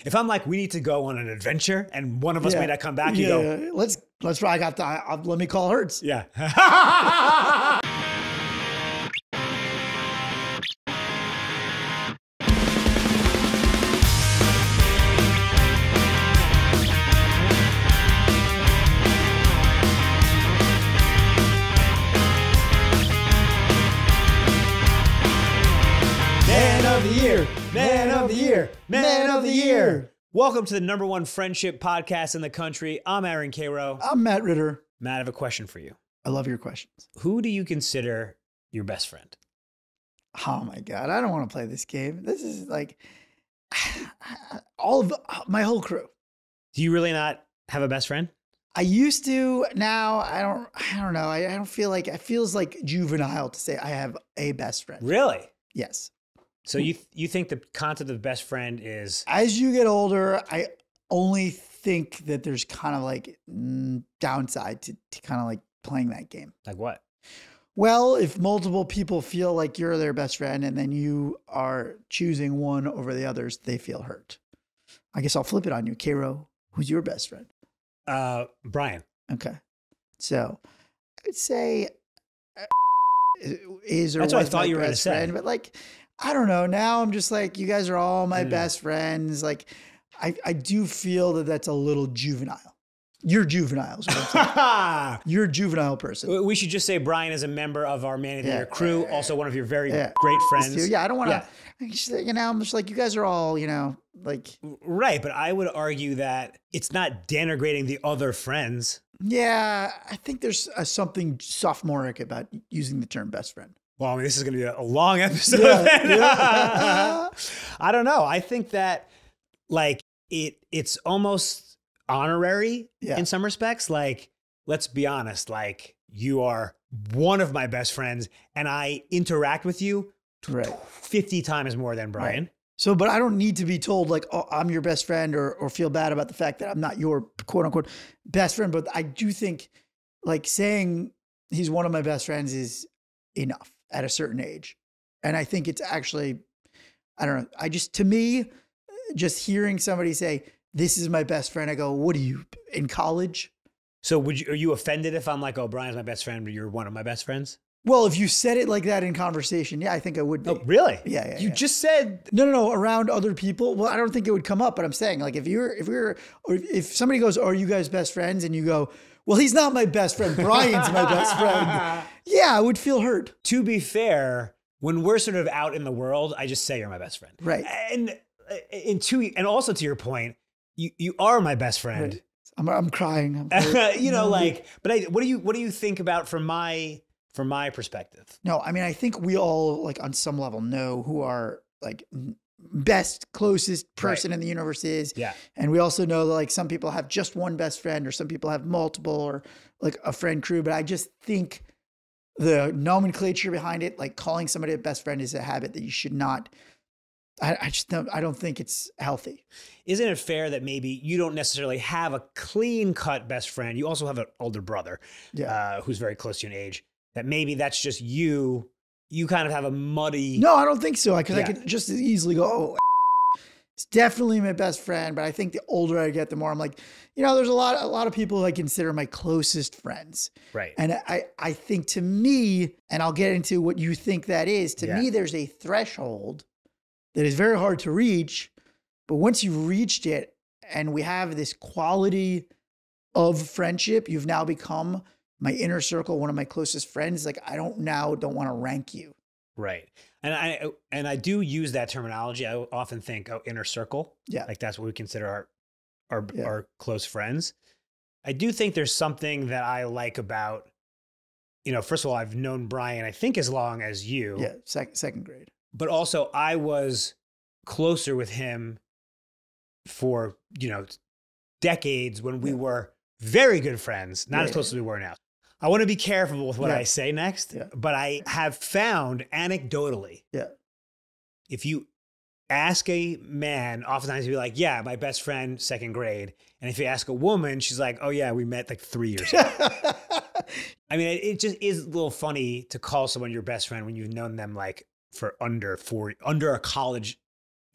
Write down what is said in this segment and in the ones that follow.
If I'm like, we need to go on an adventure and one of us may not come back, you go, let's try. Let me call Hertz. yeah. Man of the year, man of the year, man of the year. Welcome to the #1 friendship podcast in the country. I'm Aaron Karo. I'm Matt Ritter. Matt, I have a question for you. I love your questions. Who do you consider your best friend? Oh my God. I don't want to play this game. This is like all of my whole crew. Do you really not have a best friend? I used to. Now I don't know. I don't feel like it feels like juvenile to say I have a best friend. Really? Yes. So you think the concept of best friend is... As you get older, I only think that there's kind of like downside to kind of like playing that game. Like what? Well, if multiple people feel like you're their best friend and then you are choosing one over the others, they feel hurt. I guess I'll flip it on you. Karo, who's your best friend? Brian. Okay. So I would say is or That's what I was thought my you were going to best say. friend, but like, I don't know. Now I'm just like, you guys are all my best friends. Like, I do feel that that's a little juvenile. You're juvenile. Is what I'm saying. You're a juvenile person. We should just say Brian is a member of our Man of the Year crew, also one of your very great friends. Yeah, I don't want to, you know, I'm just like, you guys are all, you know, like. Right, but I would argue that it's not denigrating the other friends. Yeah, I think there's something sophomoric about using the term best friend. Well, I mean, this is going to be a long episode. Yeah. I don't know. I think that like it's almost honorary in some respects. Like, let's be honest, like you are one of my best friends and I interact with you 50 times more than Brian. Right. So, but I don't need to be told like, oh, I'm your best friend or feel bad about the fact that I'm not your quote unquote best friend. But I do think like saying he's one of my best friends is enough at a certain age. And I think it's actually, I don't know. To me, just hearing somebody say, this is my best friend. I go, what are you in college? So are you offended if I'm like, oh, Brian's my best friend, but you're one of my best friends? Well, if you said it like that in conversation, yeah, I think I would be. Oh, really? Yeah. You just said no, around other people. Well, I don't think it would come up, but I'm saying like if somebody goes, are you guys best friends? And you go, well, he's not my best friend. Brian's my best friend. Yeah, I would feel hurt. To be fair, when we're sort of out in the world, I just say you're my best friend. Right. And also to your point, you are my best friend. Right. I'm crying. You know, like, but what do you think about from my perspective? No, I mean, I think we all like on some level know who our like best, closest person in the universe is. Yeah. And we also know that like some people have just one best friend or some people have multiple or like a friend crew. But I just think the nomenclature behind it, like calling somebody a best friend is a habit that you should not. I don't think it's healthy. Isn't it fair that maybe you don't necessarily have a clean cut best friend? You also have an older brother who's very close to you in age. That maybe that's just you kind of have a muddy. No, I don't think so. Because I could just as easily go, oh, it's definitely my best friend. But I think the older I get, the more I'm like, you know, there's a lot of people who I consider my closest friends. Right. And I think to me, and I'll get into what you think that is, to me, there's a threshold that is very hard to reach. But once you've reached it and we have this quality of friendship, you've now become my inner circle, one of my closest friends. Like I don't want to rank you. Right. And I do use that terminology. I often think, oh, inner circle. Yeah. Like that's what we consider our close friends. I do think there's something that I like about, you know, first of all, I've known Brian, I think as long as you. Yeah. Second grade. But also I was closer with him for, you know, decades when we were very good friends, not as close as we were now. I want to be careful with what I say next, but I have found anecdotally, if you ask a man, oftentimes he'll be like, yeah, my best friend, second grade. And if you ask a woman, she's like, oh yeah, we met like 3 years ago. I mean, it just is a little funny to call someone your best friend when you've known them like for under a college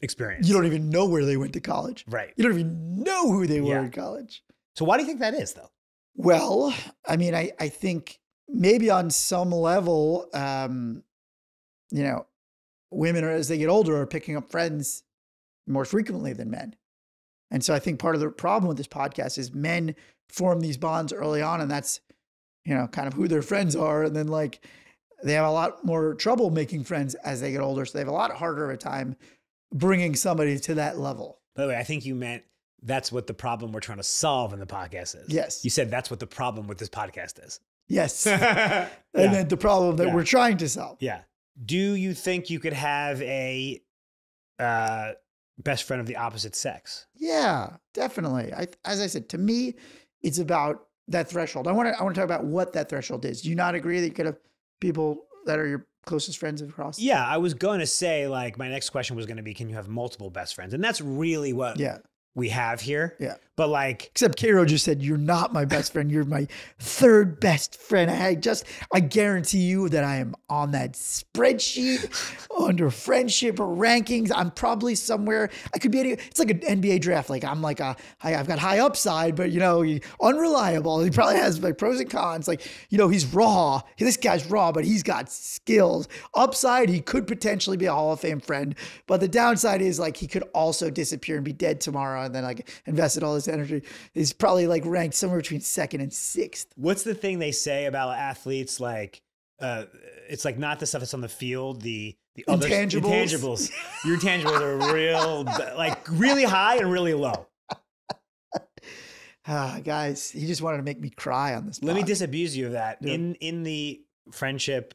experience. You don't even know where they went to college. Right. You don't even know who they were in college. So why do you think that is, though? Well, I mean, I think maybe on some level, you know, women as they get older are picking up friends more frequently than men. And so I think part of the problem with this podcast is men form these bonds early on, and that's, you know, kind of who their friends are. And then like they have a lot more trouble making friends as they get older. So they have a lot harder of a time bringing somebody to that level. By the way, I think you meant that's what the problem we're trying to solve in the podcast is. Yes. You said that's what the problem with this podcast is. Yes. And then the problem that we're trying to solve. Yeah. Do you think you could have a best friend of the opposite sex? Yeah, definitely. As I said, to me, it's about that threshold. I want to talk about what that threshold is. Do you not agree that you could have people that are your closest friends across? Yeah, I was going to say, like, my next question was going to be, can you have multiple best friends? And that's really what we have here. Yeah. But like, except Karo just said, you're not my best friend. You're my third best friend. I guarantee you that I am on that spreadsheet under friendship rankings. I'm probably somewhere. I could be it's like an NBA draft. Like I'm like I've got high upside, but you know, unreliable. He probably has like pros and cons. Like, you know, he's raw. This guy's raw, but he's got skills. Upside, he could potentially be a Hall of Fame friend. But the downside is like, he could also disappear and be dead tomorrow. And then like invested all this energy. Is probably like ranked somewhere between 2nd and 6th. What's the thing they say about athletes? Like, it's like not the stuff that's on the field, the other intangibles. Your intangibles are real, like really high and really low. Guys, he just wanted to make me cry on this. Let me disabuse you of that. Yeah. In the friendship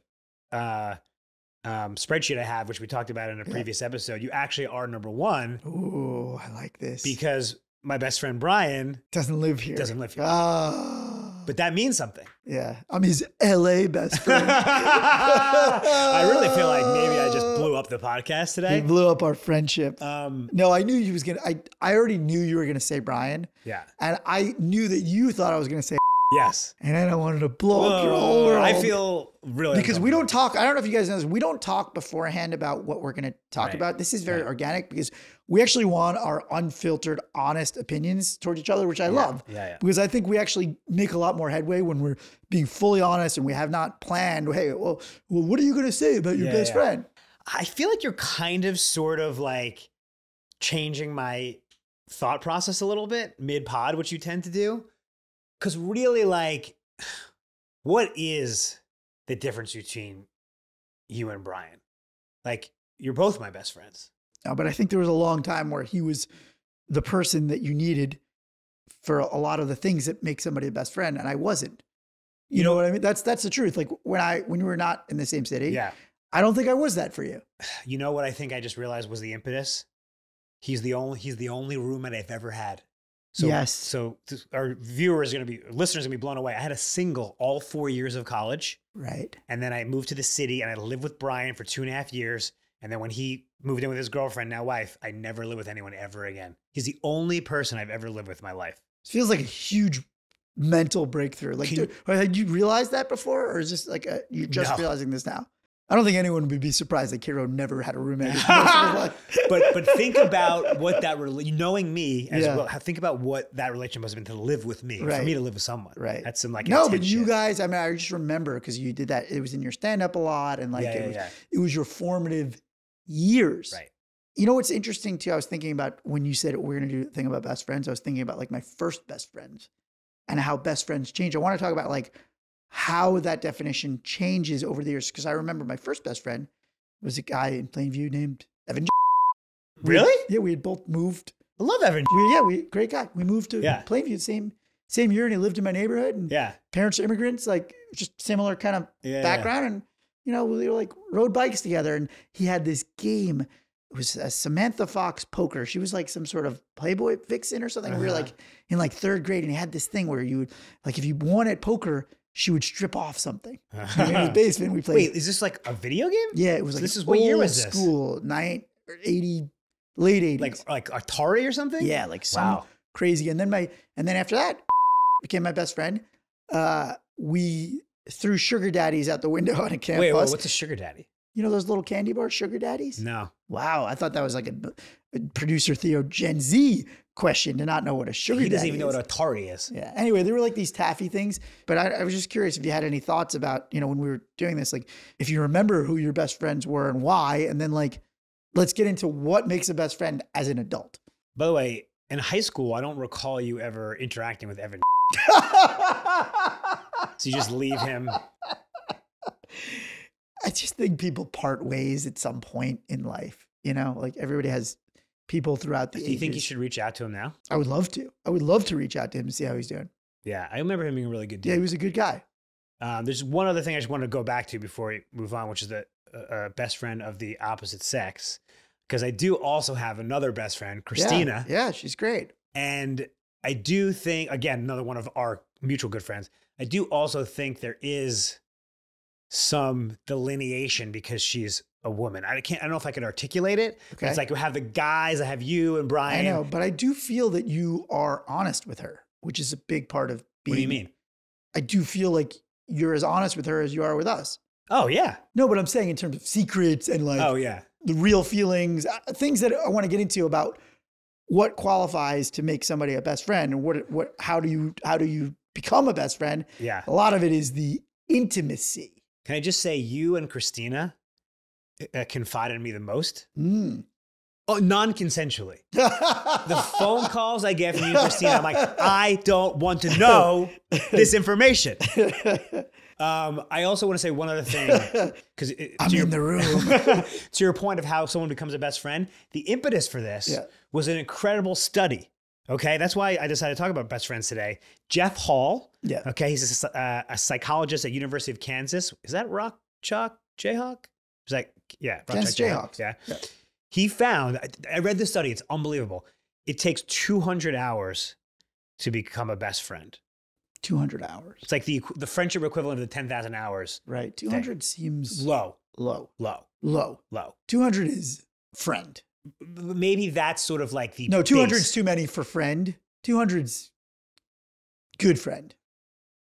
spreadsheet I have, which we talked about in a previous episode, you actually are number 1. Ooh, I like this. Because my best friend Brian doesn't live here. But that means something. Yeah. I'm his LA best friend. I really feel like maybe I just blew up the podcast today. You blew up our friendship. No, I knew you was going to, I already knew you were going to say Brian. Yeah. And I knew that you thought I was going to say yes. And then I wanted to blow up your whole world. I feel really because we don't talk. I don't know if you guys know this. We don't talk beforehand about what we're going to talk about. This is very organic because we actually want our unfiltered, honest opinions towards each other, which I love. Yeah. Because I think we actually make a lot more headway when we're being fully honest and we have not planned, hey, well what are you going to say about your best friend? I feel like you're kind of sort of like changing my thought process a little bit mid-pod, which you tend to do. Because really, like, what is the difference between you and Brian? Like, you're both my best friends. No, but I think there was a long time where he was the person that you needed for a lot of the things that make somebody a best friend, and I wasn't. You know what I mean? That's the truth. Like when you were not in the same city, I don't think I was that for you. You know what I think I just realized was the impetus? He's the only roommate I've ever had. So, yes. So our listeners are going to be blown away. I had a single all 4 years of college. Right. And then I moved to the city and I lived with Brian for 2.5 years. And then when he moved in with his girlfriend, now wife, I never lived with anyone ever again. He's the only person I've ever lived with in my life. It feels like a huge mental breakthrough. Like, had you realized that before? Or is this like you're just realizing this now? I don't think anyone would be surprised that Karo never had a roommate most of his life. But think about what that knowing me as well. Think about what that relationship must have been to live with me, for me to live with someone. Right. That's some like no, but you guys. I mean, I just remember because you did that. It was in your stand up a lot, and like it was your formative years. Right. You know what's interesting too? I was thinking about when you said we're going to do a thing about best friends. I was thinking about like my first best friends and how best friends change. I want to talk about like how that definition changes over the years. Because I remember my first best friend was a guy in Plainview named Evan. Really? We had both moved. I love Evan. Great guy. We moved to Plainview same year, and he lived in my neighborhood. And parents are immigrants, like just similar kind of background. And you know, we were like rode bikes together. And he had this game. It was a Samantha Fox poker. She was like some sort of Playboy vixen or something. We were like in like 3rd grade, and he had this thing where you would like if you won at poker, she would strip off something. In his basement, we played. Wait, is this like a video game? Yeah, it was like this is what year was this? School, 80, late 80s. Like Atari or something? Yeah, like some crazy. And then after that, became my best friend. We threw sugar daddies out the window on a campus. Wait, what's a sugar daddy? You know those little candy bars, sugar daddies? No. Wow, I thought that was like a producer Theo Gen Z question to not know what a sugar daddy is. He doesn't even know what a Atari is. Yeah. Anyway, they were like these taffy things. But I was just curious if you had any thoughts about, you know, when we were doing this, like if you remember who your best friends were and why, and then like, let's get into what makes a best friend as an adult. By the way, in high school, I don't recall you ever interacting with Evan. So you just leave him. I just think people part ways at some point in life. You know, like everybody has people throughout the ages. Do you think you should reach out to him now? I would love to. I would love to reach out to him and see how he's doing. Yeah, I remember him being a really good dude. Yeah, he was a good guy. There's one other thing I just want to go back to before we move on, which is the best friend of the opposite sex. Because I do also have another best friend, Christina. Yeah, she's great. And I do think, again, another one of our mutual good friends, I do also think there is some delineation because she's a woman. I don't know if I could articulate it. Okay. It's like we have the guys, I have you and Brian. I know, but I do feel that you are honest with her, which is a big part of being. What do you mean? I do feel like you're as honest with her as you are with us. Oh, yeah. No, but I'm saying in terms of secrets and like Oh, yeah. the real feelings, things that I want to get into about what qualifies to make somebody a best friend and how do you become a best friend? Yeah. A lot of it is the intimacy. Can I just say you and Christina confided in me the most? Oh, non-consensually. The phone calls I get from you, Christina, I'm like, I don't want to know this information. I also want to say one other thing, because I'm in the room. To your point of how someone becomes a best friend, the impetus for this was an incredible study. Okay, that's why I decided to talk about best friends today. Jeff Hall. Yeah. Okay, he's a psychologist at University of Kansas. Is that Rock Chalk Jayhawk? It's like, yeah, Rock Kansas Chalk Jayhawk. Yeah. He found, I read this study, it's unbelievable. It takes 200 hours to become a best friend. 200 hours. It's like the friendship equivalent of the 10,000 hours. Right. 200 seems low. 200 is friend. Maybe that's sort of like the No, 200 is too many for friend. 200's good friend.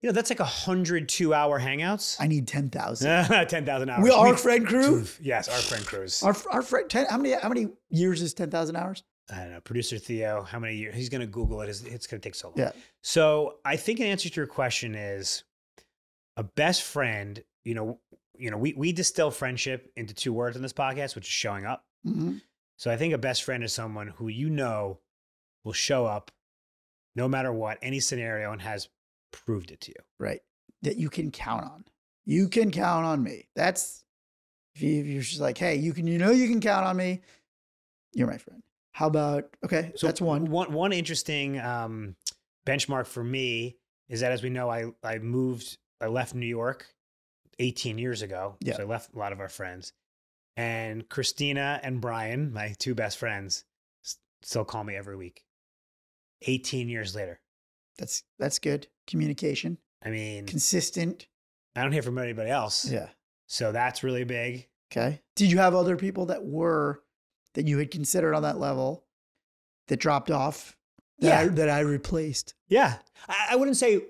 You know, that's like 102-hour hangouts. I need 10,000. 10,000 hours. We our friend crew? Yes, our friend crews. Our friend, how many years is 10,000 hours? I don't know. Producer Theo, how many years? He's going to Google it. It's going to take so long. Yeah. So I think an answer to your question is a best friend, we distill friendship into two words in this podcast, which is showing up. Mm-hmm. So I think a best friend is someone who will show up no matter what, any scenario, and has proved it to you. Right. That you can count on. You can count on me. That's, if you're just like, hey, you can count on me. You're my friend. How about, okay, so that's one. One interesting benchmark for me is that, as we know, I left New York 18 years ago. Yeah. So I left a lot of our friends. And Christina and Brian, my two best friends, still call me every week. 18 years later. That's good. Communication. I mean, consistent. I don't hear from anybody else. Yeah. So that's really big. Okay. Did you have other people that you had considered on that level that dropped off that I replaced? Yeah. I wouldn't say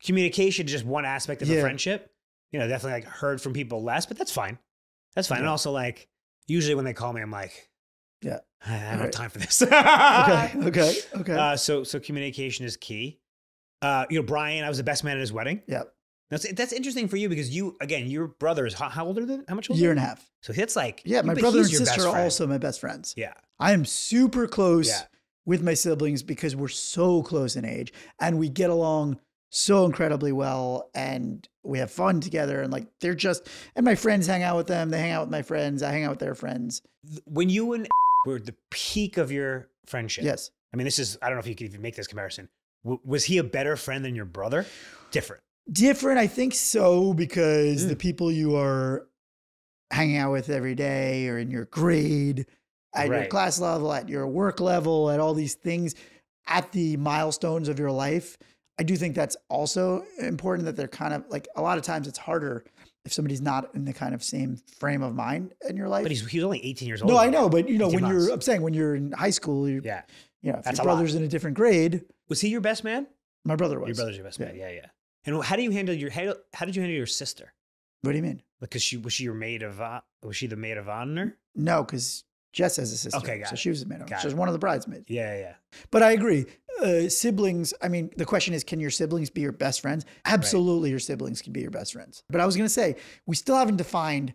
communication is just one aspect of a friendship. Definitely like heard from people less, but that's fine. That's fine. Yeah. And also, like, usually when they call me, I'm like, I don't have time for this. Okay. So communication is key. Brian, I was the best man at his wedding. Yeah. That's interesting for you because your brothers, how old are they? How much older? Year and a half. So that's like, my brother and sister are also my best friends. Yeah. I am super close with my siblings because we're so close in age and we get along so incredibly well and we have fun together and like and my friends hang out with them. They hang out with my friends. I hang out with their friends. When you and were at the peak of your friendship. Yes. I mean, I don't know if you could even make this comparison. Was he a better friend than your brother? Different, I think so, because the people you are hanging out with every day or in your grade, at your class level, at your work level, at all these things, at the milestones of your life, I do think that's also important that they're kind of like, a lot of times it's harder if somebody's not in the kind of same frame of mind in your life. But he's only 18 years old. No, I know, but when you're in high school, if your brother's in a different grade. Was he your best man? My brother was. Your brother's your best man. Yeah. And how did you handle your sister? What do you mean? Because was she your maid of was she the maid of honor? No, because Jess has a sister. Okay, got so it. she was a maid. She was one of the bridesmaids. Yeah. But I agree. Siblings, I mean, the question is, can your siblings be your best friends? Absolutely, your siblings can be your best friends. But I was going to say, we still haven't defined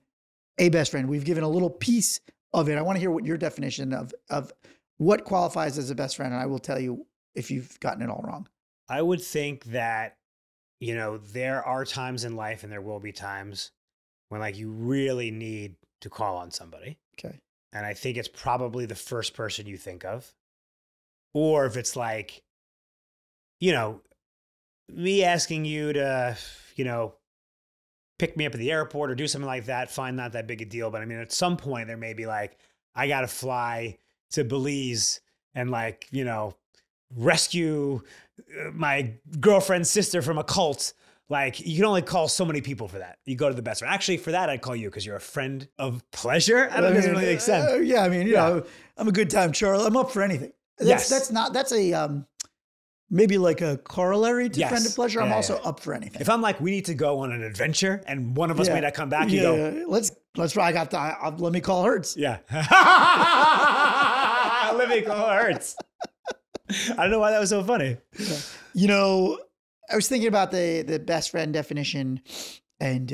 a best friend. We've given a little piece of it. I want to hear what your definition of what qualifies as a best friend, and I will tell you if you've gotten it all wrong. I would think that, there are times in life, and there will be times when like you really need to call on somebody. Okay. And I think it's probably the first person you think of. Or if it's like, me asking you to, pick me up at the airport or do something like that, fine, not that big a deal. But I mean, at some point there may be like, I got to fly to Belize and like, rescue my girlfriend's sister from a cult. Like, you can only call so many people for that. You go to the best friend. Actually, for that, I'd call you because you're a friend of pleasure. I don't know, it doesn't really make sense. Yeah, I mean, you know, I'm a good time, Charlie. I'm up for anything. That's a maybe like a corollary to friend of pleasure. I'm also up for anything. If I'm like, we need to go on an adventure and one of us may not come back, you go, let's try. Let me call Hertz. Yeah. Let me call Hertz. I don't know why that was so funny. I was thinking about the best friend definition, and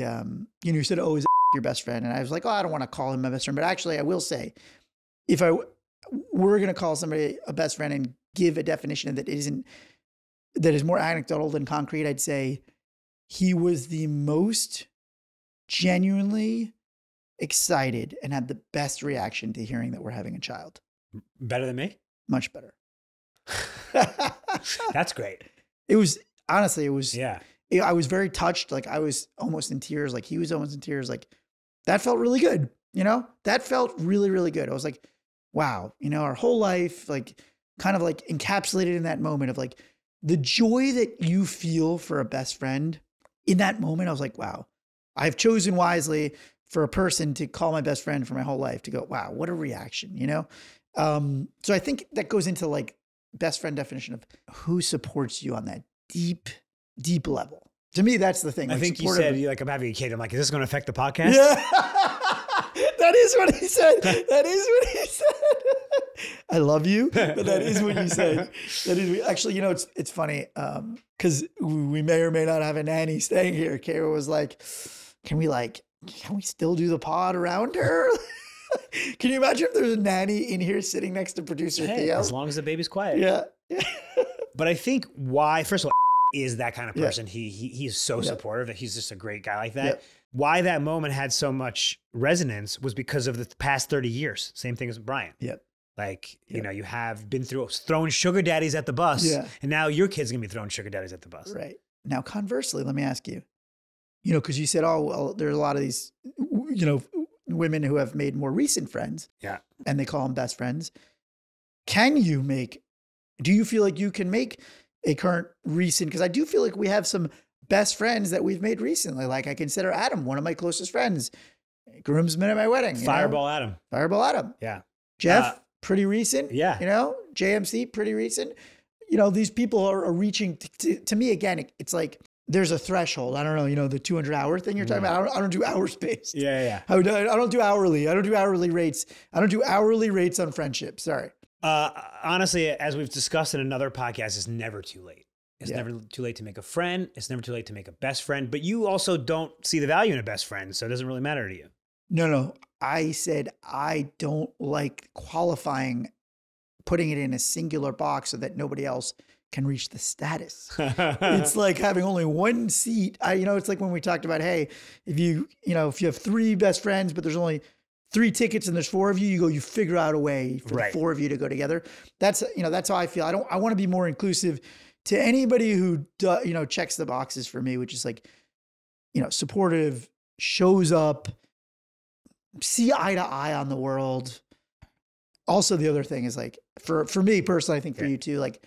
you said, "Oh, is your best friend?" And I was like, "Oh, I don't want to call him my best friend." But actually, I will say, if I were going to call somebody a best friend and give a definition that is more anecdotal than concrete, I'd say he was the most genuinely excited and had the best reaction to hearing that we're having a child. Better than me? Much better. That's great. It was. Honestly, it was, I was very touched. Like I was almost in tears. Like he was almost in tears. Like that felt really good. That felt really, really good. I was like, wow, our whole life, like kind of like encapsulated in that moment of like the joy that you feel for a best friend in that moment. I was like, wow, I've chosen wisely for a person to call my best friend for my whole life to go, wow, what a reaction, So I think that goes into like best friend definition of who supports you on that deep level. To me, that's the thing. I think you said, I'm having a kid. I'm like, is this going to affect the podcast? Yeah. That is what he said. That is what he said. I love you, but that is what you said. That is actually, it's funny because we may or may not have a nanny staying here. Karo was like, can we still do the pod around her? Can you imagine if there's a nanny in here sitting next to producer Theo? As long as the baby's quiet. Yeah. But I think why, first of all, is that kind of person. He's so supportive. He's just a great guy like that. Yeah. Why that moment had so much resonance was because of the past 30 years. Same thing as Brian. Yep. Like, you have been throwing sugar daddies at the bus. Yeah. And now your kid's going to be throwing sugar daddies at the bus. Right. Now, conversely, let me ask you, because you said, oh, well, there's a lot of these, women who have made more recent friends. Yeah. And they call them best friends. Do you feel like you can make a current recent, because I do feel like we have some best friends that we've made recently. Like I consider Adam, one of my closest friends, groomsmen at my wedding. Fireball Adam. Yeah. Jeff, pretty recent. Yeah. JMC, pretty recent. These people are reaching to me again. It's like there's a threshold. I don't know, the 200-hour thing you're talking about. I don't do hours based. Yeah. I don't do hourly. I don't do hourly rates. I don't do hourly rates on friendship. Sorry. Honestly, as we've discussed in another podcast, it's never too late. It's never too late to make a friend. It's never too late to make a best friend. But you also don't see the value in a best friend, so it doesn't really matter to you. No. I said I don't like qualifying, putting it in a singular box so that nobody else can reach the status. It's like having only one seat. It's like when we talked about, hey, if you have three best friends, but there's only 3 tickets and there's 4 of you, you figure out a way for the 4 of you to go together. That's how I feel. I want to be more inclusive to anybody who, checks the boxes for me, which is like, supportive, shows up, see eye to eye on the world. Also, the other thing is like, for me personally, I think for you too, like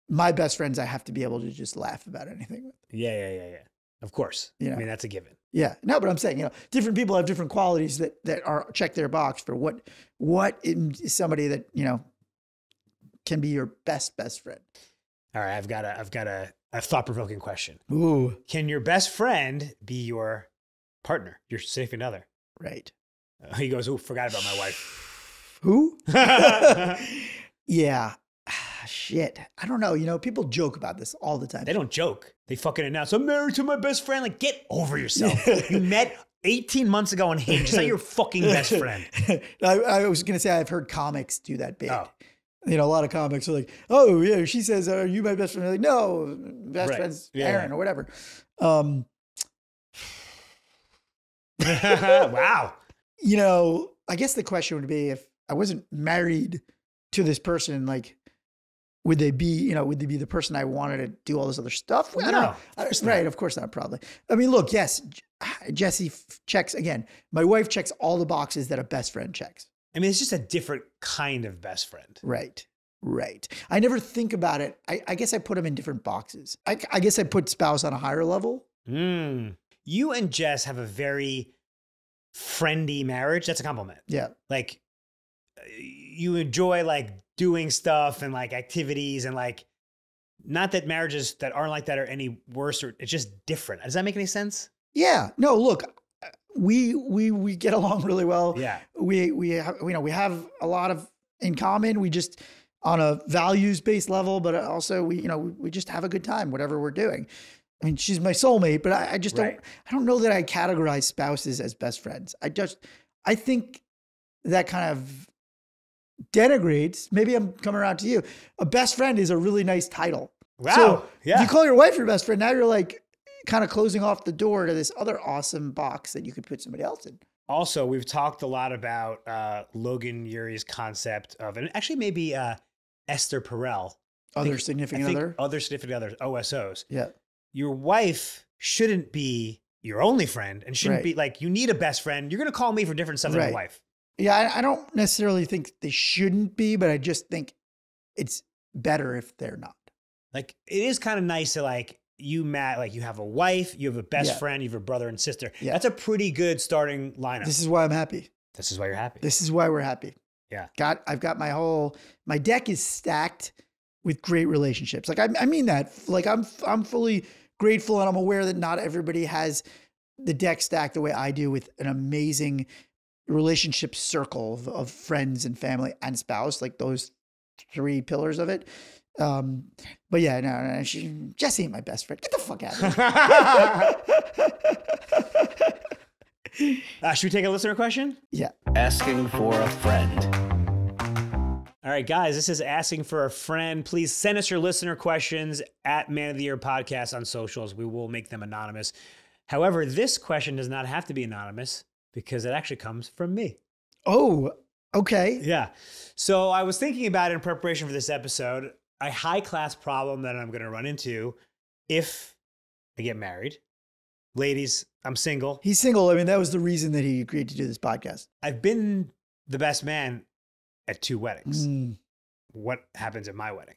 my best friends, I have to be able to just laugh about anything with. Yeah. Of course. I mean, that's a given. Yeah. No, but I'm saying, different people have different qualities that are check their box for what is somebody that, can be your best friend. All right. I've got a thought-provoking question. Ooh. Can your best friend be your partner, your significant other. Right. He goes, oh, forgot about my wife. Who? Yeah. Shit. I don't know. You know, people joke about this all the time. They don't joke. They fucking announce, I'm married to my best friend. Like, get over yourself. You met 18 months ago on Hinge. It's not your fucking best friend. I was going to say, I've heard comics do that bit. Oh. You know, a lot of comics are like, oh, yeah, she says, are you my best friend? I'm like, no, best friend's Aaron or whatever. Wow. You know, I guess the question would be, if I wasn't married to this person, like, would they be the person I wanted to do all this other stuff with? No, I don't know. Right. Of course not, probably. I mean, look, yes, Jesse checks, again, my wife checks all the boxes that a best friend checks. I mean, it's just a different kind of best friend. Right. Right. I never think about it. I guess I put them in different boxes. I guess I put spouse on a higher level. You and Jess have a very friendly marriage. That's a compliment. Yeah. Like, you enjoy like doing stuff and like activities, and like, not that marriages that aren't like that are any worse, or it's just different. Does that make any sense? Yeah. No, look, we get along really well. Yeah. We have a lot of in common. We just, on a values-based level, but also we just have a good time, whatever we're doing. I mean, she's my soulmate, but I just don't know that I categorize spouses as best friends. I think that kind of denigrates, maybe I'm coming around to you. A best friend is a really nice title. Wow. So yeah. If you call your wife your best friend, now you're like kind of closing off the door to this other awesome box that you could put somebody else in. Also, we've talked a lot about Logan Urie's concept of, and actually maybe Esther Perel. Other significant other? Other significant others, OSOs. Yeah. Your wife shouldn't be your only friend, and shouldn't be like, you need a best friend. You're going to call me for different stuff than your wife. Yeah, I don't necessarily think they shouldn't be, but I just think it's better if they're not. Like, it is kind of nice to like, you have a wife, you have a best friend, you have a brother and sister. Yeah. That's a pretty good starting lineup. This is why I'm happy. This is why you're happy. This is why we're happy. Yeah. I've got my deck is stacked with great relationships. Like, I mean that, like, I'm fully grateful, and I'm aware that not everybody has the deck stacked the way I do, with an amazing relationship circle of friends and family and spouse, like those three pillars of it. But yeah, no, Jesse ain't my best friend. Get the fuck out of here. Should we take a listener question? Yeah. Asking for a friend. All right, guys, this is Asking for a Friend. Please send us your listener questions at Man of the Year Podcast on socials. We will make them anonymous. However, this question does not have to be anonymous, because it actually comes from me. Oh, okay. Yeah. So I was thinking about it in preparation for this episode, a high-class problem that I'm going to run into if I get married. Ladies, I'm single. He's single. I mean, that was the reason that he agreed to do this podcast. I've been the best man at 2 weddings. What happens at my wedding?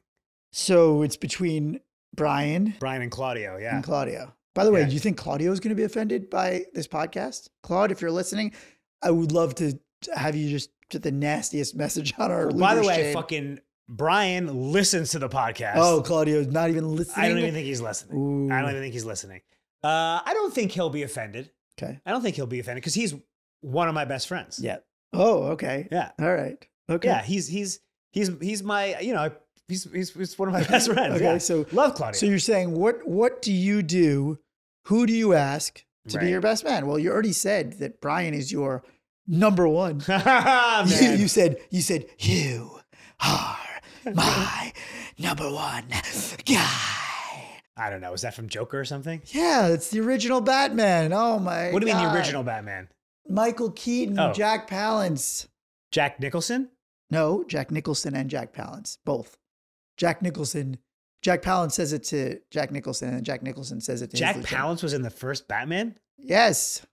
So it's between Brian and Claudio, yeah. And Claudio. By the way, do you think Claudio is going to be offended by this podcast? Claude, if you're listening, I would love to have you just put the nastiest message on our By the way, fucking Brian listens to the podcast. Oh, Claudio's not even listening? I don't even think he's listening. Ooh. I don't even think he's listening. I don't think he'll be offended. Okay. I don't think he'll be offended, because he's one of my best friends. Yeah. Oh, okay. Yeah. All right. Okay. Yeah, he's my, he's one of my best friends. Okay, yeah. so love Claudio. So you're saying, what do you do? Who do you ask to be your best man? Well, you already said that Brian is your number one. You said you are my number one guy. I don't know. Is that from Joker or something? Yeah, it's the original Batman. Oh my! What do you mean God. the original Batman? Michael Keaton, Jack Palance. Jack Nicholson? No, Jack Nicholson and Jack Palance, both. Jack Palance says it to Jack Nicholson, and Jack Nicholson says it to Jack Palance was in the first Batman? Yes.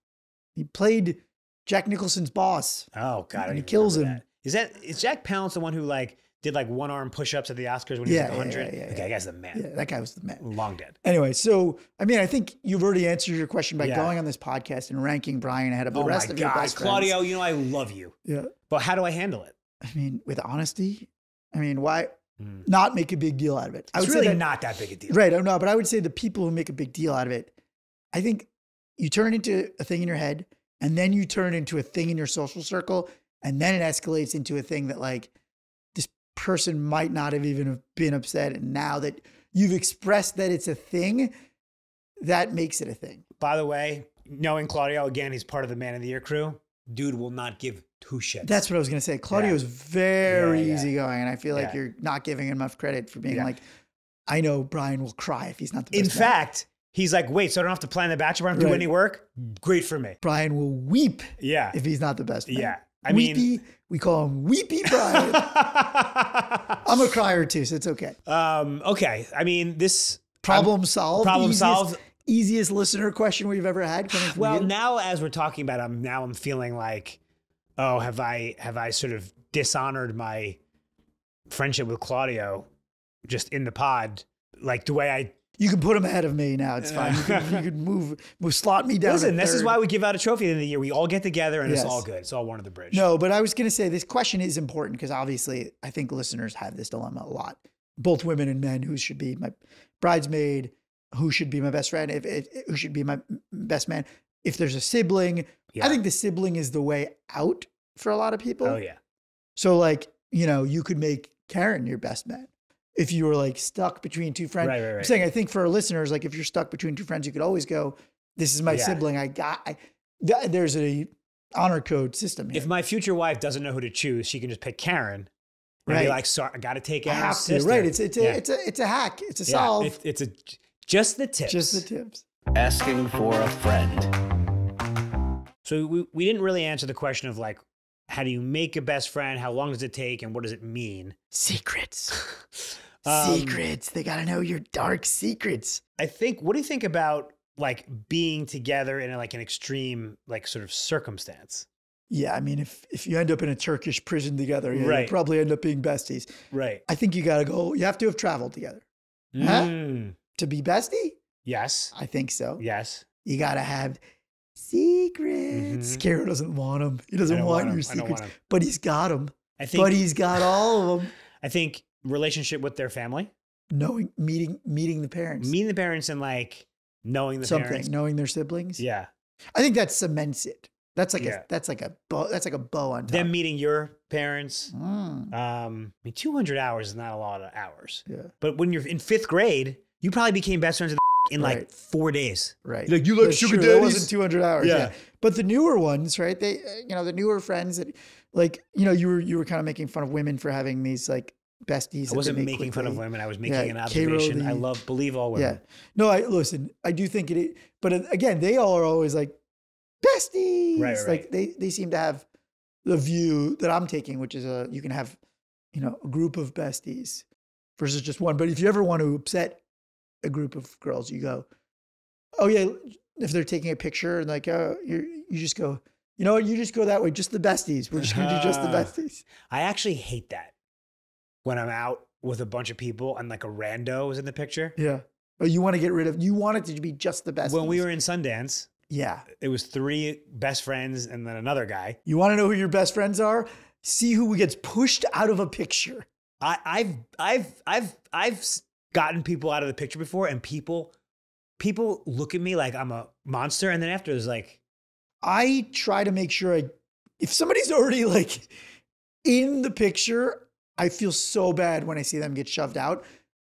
He played Jack Nicholson's boss. Oh, God. And he kills him. That. Is Jack Palance the one who did one arm push-ups at the Oscars when he was 100? Yeah. Okay, that guy's the man. Yeah, that guy was the man. Long dead. Anyway, so, I mean, I think you've already answered your question by going on this podcast and ranking Brian ahead of the rest of your best friends. Claudio, I love you. Yeah. But how do I handle it? I mean, with honesty, why not make a big deal out of it? It's really not that big a deal. Right. No, but I would say the people who make a big deal out of it, I think you turn into a thing in your head, and then you turn into a thing in your social circle, and then it escalates into a thing that like this person might not have even have been upset. And now that you've expressed that it's a thing, that makes it a thing. By the way, knowing Claudio, again, he's part of the Man of the Year crew. Dude will not give two shits. That's what I was going to say. Claudio's very Yeah. easygoing, and I feel like you're not giving him enough credit for being like, I know Brian will cry if he's not the best In man. fact, he's like, wait, so I don't have to plan the Bachelor? I don't have to do any work? Great for me. Brian will weep Yeah. if he's not the best man. Yeah. Weepy, we call him Weepy Brian. I'm a crier too, so it's okay. Okay. I mean, this... Problem solved. Problem solved. Easiest listener question we've ever had. Well, now as we're talking about it, I'm feeling like, oh, have I sort of dishonored my friendship with Claudio just in the pod? Like the way you can put him ahead of me now. It's fine. You can move, slot me down. Listen, this is why we give out a trophy at the end of the year. We all get together and it's all good. It's all one of the bridge. No, but I was going to say this question is important because obviously I think listeners have this dilemma a lot. Both women and men, who should be my bridesmaid, who should be my best friend, who should be my best man. If there's a sibling, I think the sibling is the way out for a lot of people. Oh yeah. So like, you could make Karen your best man. If you were like stuck between two friends. Right. I'm saying, I think for our listeners, like if you're stuck between two friends, you could always go, this is my sibling. There's a honor code system here. If my future wife doesn't know who to choose, she can just pick Karen and be like, sorry, I got to take Aaron's sister. Right. It's a hack. It's a solve. It's just the tips. Just the tips. Asking for a friend. So we didn't really answer the question of like, how do you make a best friend? How long does it take? And what does it mean? Secrets. Secrets. They got to know your dark secrets. I think, what do you think about like being together in like an extreme, like sort of circumstance? Yeah. I mean, if you end up in a Turkish prison together, you'll probably end up being besties. Right. I think you got to go, you have to have traveled together. Huh? To be bestie? Yes. I think so. Yes. You got to have secrets. Karo doesn't want them. He doesn't want your secrets, but he's got them. But he's got all of them. I think relationship with their family. Meeting the parents. Meeting the parents and like knowing the parents. Knowing their siblings. Yeah. I think that cements it. That's like a bow on top. Them meeting your parents. I mean, 200 hours is not a lot of hours. Yeah. But when you're in 5th grade, you probably became best friends with in like 4 days. Right. Like, you like sugar daddies? That wasn't 200 hours. Yeah. But the newer ones, right? They, the newer friends that like, you were kind of making fun of women for having these like besties. I wasn't making fun of women. I was making an observation. Karo, I believe all women. Yeah. No, I do think but again, they all are always like besties. Right. Like they seem to have the view that I'm taking, which is you can have, a group of besties versus just one. But if you ever want to upset a group of girls, you go, oh yeah, if they're taking a picture and like, you just go, you know what, you just go that way, just the besties. We're just going to do just the besties. I actually hate that when I'm out with a bunch of people and like a rando is in the picture. Yeah. But you want it to be just the besties. When we were in Sundance, yeah, it was 3 best friends and then another guy. You want to know who your best friends are? See who gets pushed out of a picture. I've gotten people out of the picture before, and people look at me like I'm a monster, and then after it's like, I try to make sure if somebody's already like in the picture, I feel so bad when I see them get shoved out.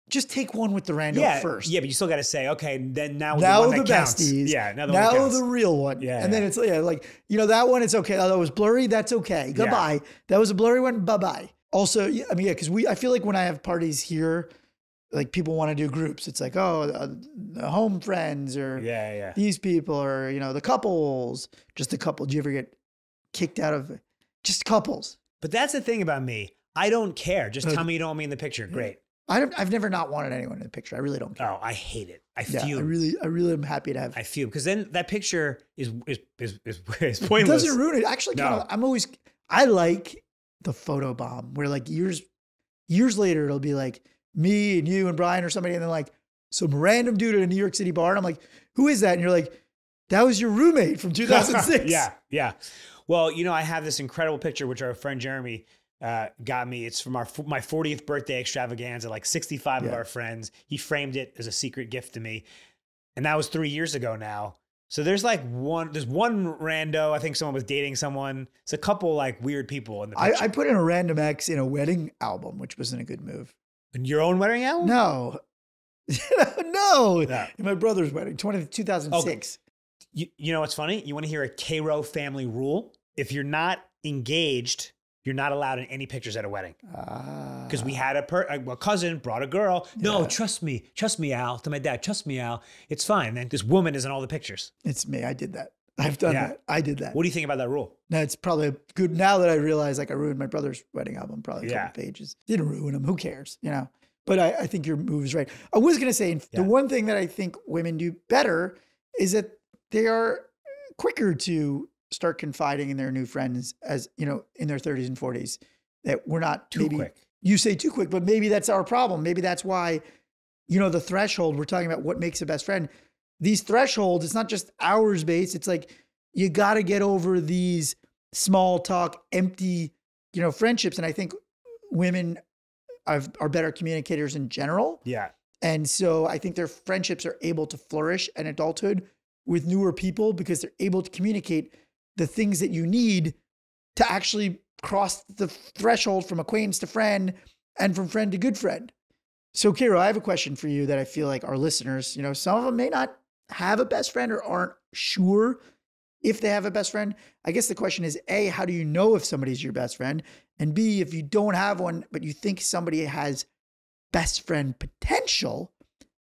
Just take one with the rando first. Yeah, but you still got to say, okay, then now the besties. Yeah, now the real one. Yeah, and then it's like, that one, it's okay. Oh, that was blurry. That's okay. Goodbye. Yeah. That was a blurry one. Bye-bye. Also, I mean, because I feel like when I have parties here, like people want to do groups. It's like, the home friends or these people or, the couples, just a couple. Do you ever get kicked out of just couples? But that's the thing about me. I don't care. Just tell me you don't want me in the picture. Great. I've never not wanted anyone in the picture. I really don't care. Oh, I hate it. I fume. I really am happy to have. I fume because then that picture is pointless. It doesn't ruin it. Actually, I like the photo bomb where like years later it'll be like me and you and Brian or somebody, and then like some random dude at a New York City bar, and I'm like, who is that? And you're like, that was your roommate from 2006. Yeah. Well, I have this incredible picture which our friend Jeremy got me. It's from my 40th birthday extravaganza, like 65 of our friends. He framed it as a secret gift to me. And that was 3 years ago now. So there's there's one rando. I think someone was dating someone. It's a couple like weird people in the picture. I put in a random ex in a wedding album, which wasn't a good move. In your own wedding album? No. No. No. In my brother's wedding, 2006. You know what's funny? You want to hear a Karo family rule? If you're not engaged, you're not allowed in any pictures at a wedding. Because we had a cousin brought a girl. No, trust me, Al. To my dad, trust me, Al. It's fine. Then this woman is in all the pictures. It's me. I did that. I've done that. I did that. What do you think about that rule? No, it's probably good now that I realize like I ruined my brother's wedding album, probably a couple pages. Didn't ruin them. Who cares? You know? But I think your move is right. I was going to say the one thing that I think women do better is that they are quicker to start confiding in their new friends as, you know, in their 30s and 40s, that we're not too quick. You say too quick, but maybe that's our problem. Maybe that's why, you know, the threshold, we're talking about what makes a best friend. These thresholds, it's not just hours based. It's like, you got to get over these small talk, empty, you know, friendships. And I think women are better communicators in general. Yeah. And so I think their friendships are able to flourish in adulthood with newer people because they're able to communicate the things that you need to actually cross the threshold from acquaintance to friend and from friend to good friend. So, Karo, I have a question for you that I feel like our listeners, you know, some of them may not have a best friend or aren't sure if they have a best friend. I guess the question is, A, how do you know if somebody's your best friend? And B, if you don't have one, but you think somebody has best friend potential,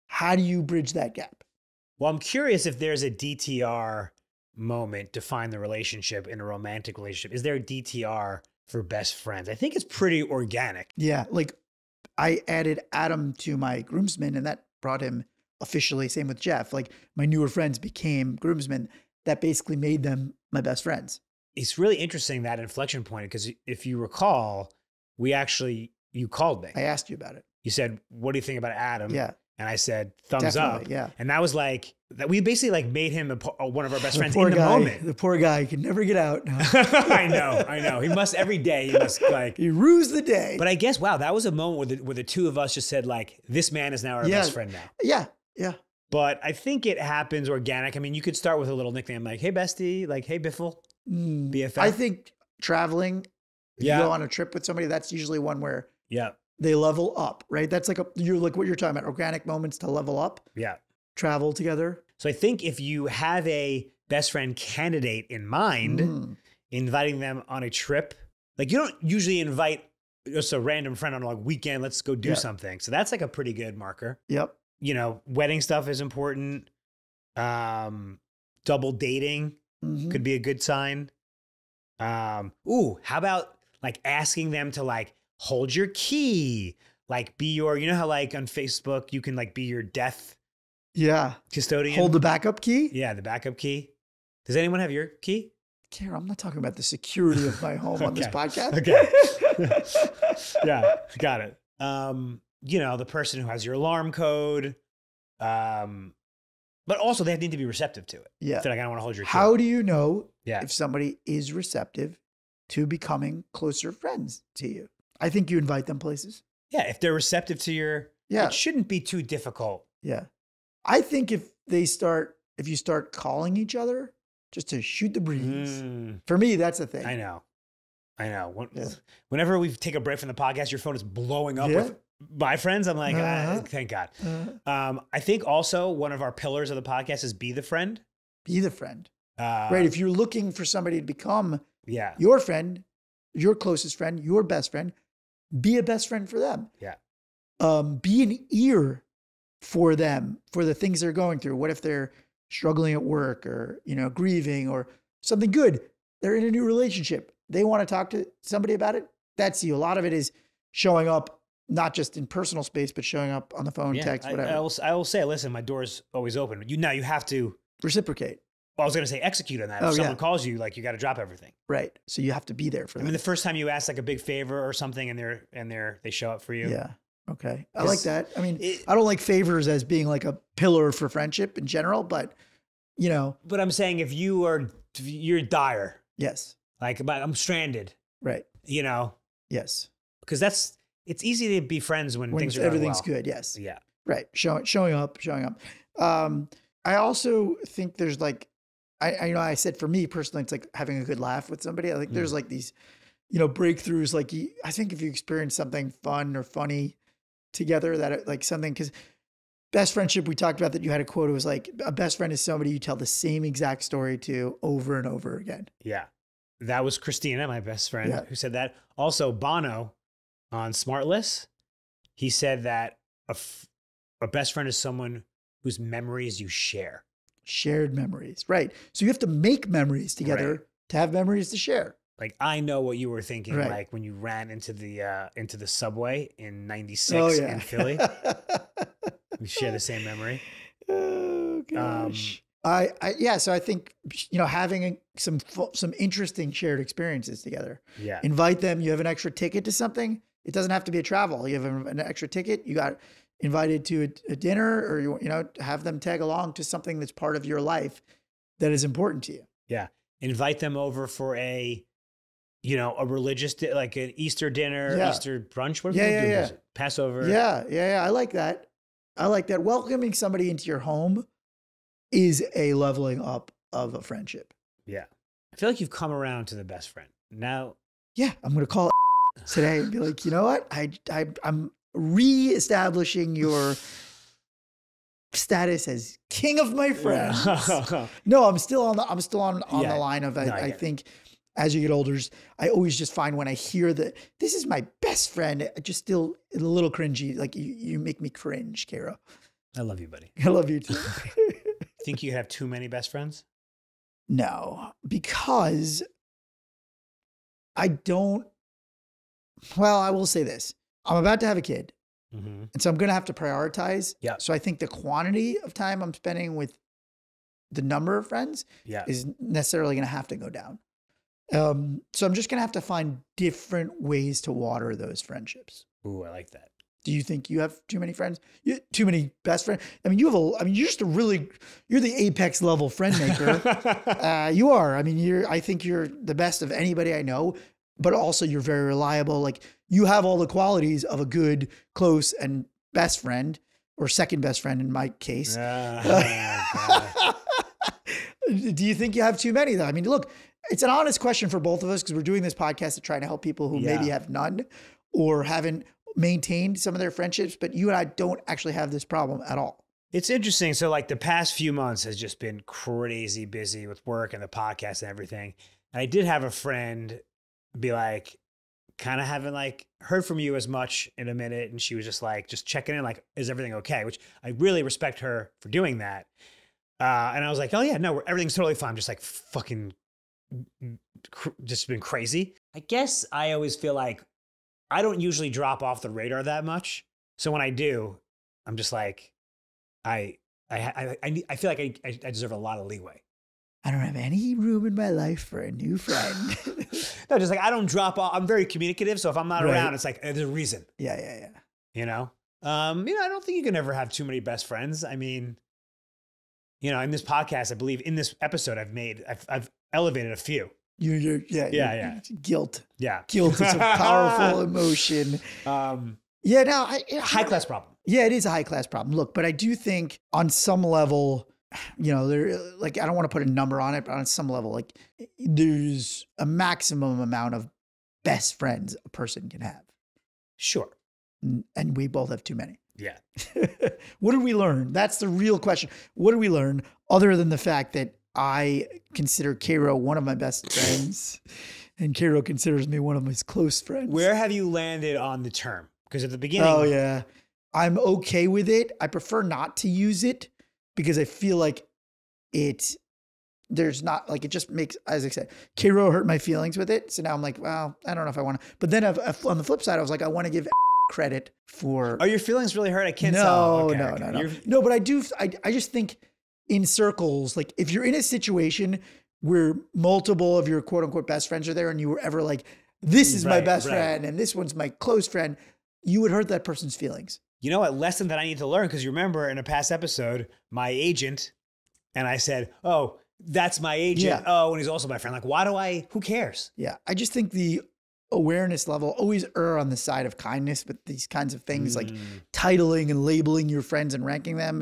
how do you bridge that gap? Well, I'm curious if there's a DTR moment to find the relationship in a romantic relationship. Is there a DTR for best friends? I think it's pretty organic. Yeah. Like I added Adam to my groomsmen and that brought him officially. Same with Jeff. Like my newer friends became groomsmen. That basically made them my best friends. It's really interesting, that inflection point, because if you recall, you called me. I asked you about it. You said, what do you think about Adam? Yeah. And I said, thumbs Definitely, up. yeah. And that was like, that we basically like made him one of our best friends in the guy, moment. The poor guy can never get out. No. I know. He must every day. He must like. He rues the day. But I guess, wow, that was a moment where the two of us just said like, this man is now our best friend now. Yeah. Yeah. But I think it happens organic. I mean, you could start with a little nickname like, hey, bestie, like, hey, Biffle, BFF. I think traveling, you go on a trip with somebody, that's usually one where they level up, right? That's like you're like what you're talking about, organic moments to level up. Yeah. Travel together. So I think if you have a best friend candidate in mind, inviting them on a trip, like you don't usually invite just a random friend on a weekend, let's go do something. So that's like a pretty good marker. Yep. You know, wedding stuff is important. Double dating could be a good sign. How about like asking them to like hold your key, like be your, you know how like on Facebook you can like be your death custodian. Hold the backup key? Yeah, the backup key. Does anyone have your key? Kara, I'm not talking about the security of my home on this podcast. Okay. Yeah, got it. You know, the person who has your alarm code. But also they need to be receptive to it. Yeah. They're like, I don't want to hold your key. How do you know Yeah. if somebody is receptive to becoming closer friends to you? I think you invite them places. Yeah, if they're receptive to your, it shouldn't be too difficult. Yeah. I think if you start calling each other just to shoot the breeze, for me, that's a thing. I know. Whenever we take a break from the podcast, your phone is blowing up with my friends. I'm like, thank God. I think also one of our pillars of the podcast is be the friend. Be the friend. Right. If you're looking for somebody to become your friend, your closest friend, your best friend, be a best friend for them. Yeah. Be an ear for them, for the things they're going through. What if they're struggling at work or, you know, grieving or something good? They're in a new relationship. They want to talk to somebody about it. That's you. A lot of it is showing up, not just in personal space, but showing up on the phone, text, whatever. I will say, listen, my door's always open. You have to reciprocate. Well, I was going to say execute on that. If someone calls you, like you got to drop everything. Right. So you have to be there for them. I mean, the first time you ask like a big favor or something and they show up for you. Yeah. Okay. I like that. I mean, I don't like favors as being like a pillar for friendship in general, but you know. But I'm saying if you're dire. Yes. Like I'm stranded. Right. You know. Yes. Because it's easy to be friends when things are everything's going well. Good. Yes. Yeah. Right. Showing up. I also think there's like I said for me personally, it's like having a good laugh with somebody. I think there's like these, breakthroughs. Like I think if you experience something fun or funny together, that like something, because best friendship, we talked about that. You had a quote. It was like, a best friend is somebody you tell the same exact story to over and over again. Yeah. That was Christina, my best friend, who said that. Also, Bono on Smartless, he said that a best friend is someone whose memories you share. Shared memories. Right. So you have to make memories together to have memories to share. Like, I know what you were thinking, like when you ran into the subway in '96 in Philly. We share the same memory. Oh gosh. So I think, having some interesting shared experiences together. Yeah. Invite them. You have an extra ticket to something. It doesn't have to be a travel. You have an extra ticket. You got invited to a dinner, or have them tag along to something that's part of your life that is important to you. Yeah. Invite them over for a religious, like an Easter dinner, Easter brunch. What do people do? Passover. Yeah. I like that. Welcoming somebody into your home is a leveling up of a friendship. Yeah. I feel like you've come around to the best friend. Now. Yeah. I'm going to call today and be like, you know what? I'm reestablishing your status as king of my friends. No, I'm still on the line of, I think as you get older, I always just find when I hear that this is my best friend, I just still a little cringy. Like you make me cringe, Karo. I love you, buddy. I love you too. Think you have too many best friends? No, because I don't. Well, I will say this. I'm about to have a kid. Mm-hmm. And so I'm going to have to prioritize. Yeah. So I think the quantity of time I'm spending with the number of friends is necessarily going to have to go down. So I'm just going to have to find different ways to water those friendships. Ooh, I like that. Do you think you have too many friends? Too many best friends? I mean, you're the apex level friend maker. You are. I mean, I think you're the best of anybody I know, but also you're very reliable. Like you have all the qualities of a good, close, and best friend, or second best friend in my case. Do you think you have too many though? I mean, look, it's an honest question for both of us because we're doing this podcast to try to help people who maybe have none or haven't maintained some of their friendships, but you and I don't actually have this problem at all. It's interesting. So like the past few months has just been crazy busy with work and the podcast and everything. And I did have a friend be like, kind of haven't like heard from you as much in a minute. And she was just like, just checking in, like, is everything okay? Which I really respect her for doing that. And I was like, oh yeah, no, everything's totally fine. Just like fucking just been crazy. I guess I always feel like I don't usually drop off the radar that much. So when I do, I'm just like, I feel like I deserve a lot of leeway. I don't have any room in my life for a new friend. No, just like I don't drop off. I'm very communicative. So if I'm not around, it's like, there's a reason. Yeah. I don't think you can ever have too many best friends. I mean, in this podcast, I believe in this episode I've elevated a few. Guilt. Yeah. Guilt is a powerful emotion. High class problem. Yeah, it is a high class problem. Look, but I do think on some level, there, like, I don't want to put a number on it, but on some level, like, there's a maximum amount of best friends a person can have. Sure. And we both have too many. Yeah. What did we learn? That's the real question. What did we learn other than the fact that I consider Karo one of my best friends and Karo considers me one of his close friends? Where have you landed on the term? Because at the beginning. Oh, yeah. I'm okay with it. I prefer not to use it because I feel like it just makes, as I said, Karo hurt my feelings with it. So now I'm like, well, I don't know if I want to. But then on the flip side, I was like, I want to give credit for. Are your feelings really hurt? I can't tell. No. No, but I do. I just think in circles, like if you're in a situation where multiple of your quote unquote best friends are there and you were ever like, this is my best friend and this one's my close friend, you would hurt that person's feelings. You know what lesson that I need to learn? Because you remember in a past episode, my agent, and I said, oh, that's my agent. Yeah. Oh, and he's also my friend. Like, who cares? Yeah. I just think the awareness level, always err on the side of kindness with these kinds of things, like titling and labeling your friends and ranking them.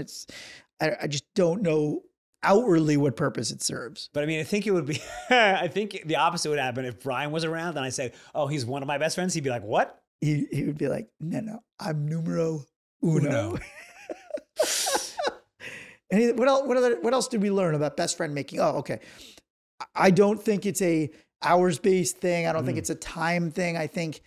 I just don't know outwardly what purpose it serves. But I mean, I think it would be, I think the opposite would happen if Brian was around and I said, oh, he's one of my best friends. He'd be like, what? He would be like, no, I'm numero uno. And what else did we learn about best friend making? Oh, okay. I don't think it's a hours-based thing. I don't think it's a time thing. I think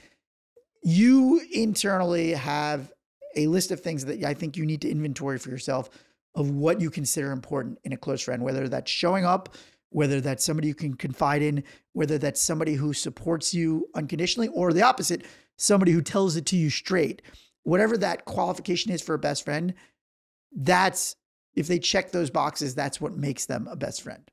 you internally have a list of things that I think you need to inventory for yourself of what you consider important in a close friend, whether that's showing up, whether that's somebody you can confide in, whether that's somebody who supports you unconditionally, or the opposite, somebody who tells it to you straight. Whatever that qualification is for a best friend, that's, if they check those boxes, that's what makes them a best friend.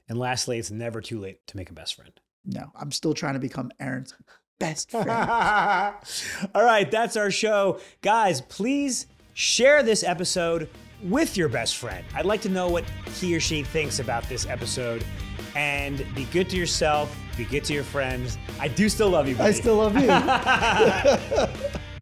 And lastly, it's never too late to make a best friend. No, I'm still trying to become Aaron's best friend. All right, that's our show. Guys, please share this episode with your best friend. I'd like to know what he or she thinks about this episode. And be good to yourself. Be good to your friends. I do still love you, buddy. I still love you.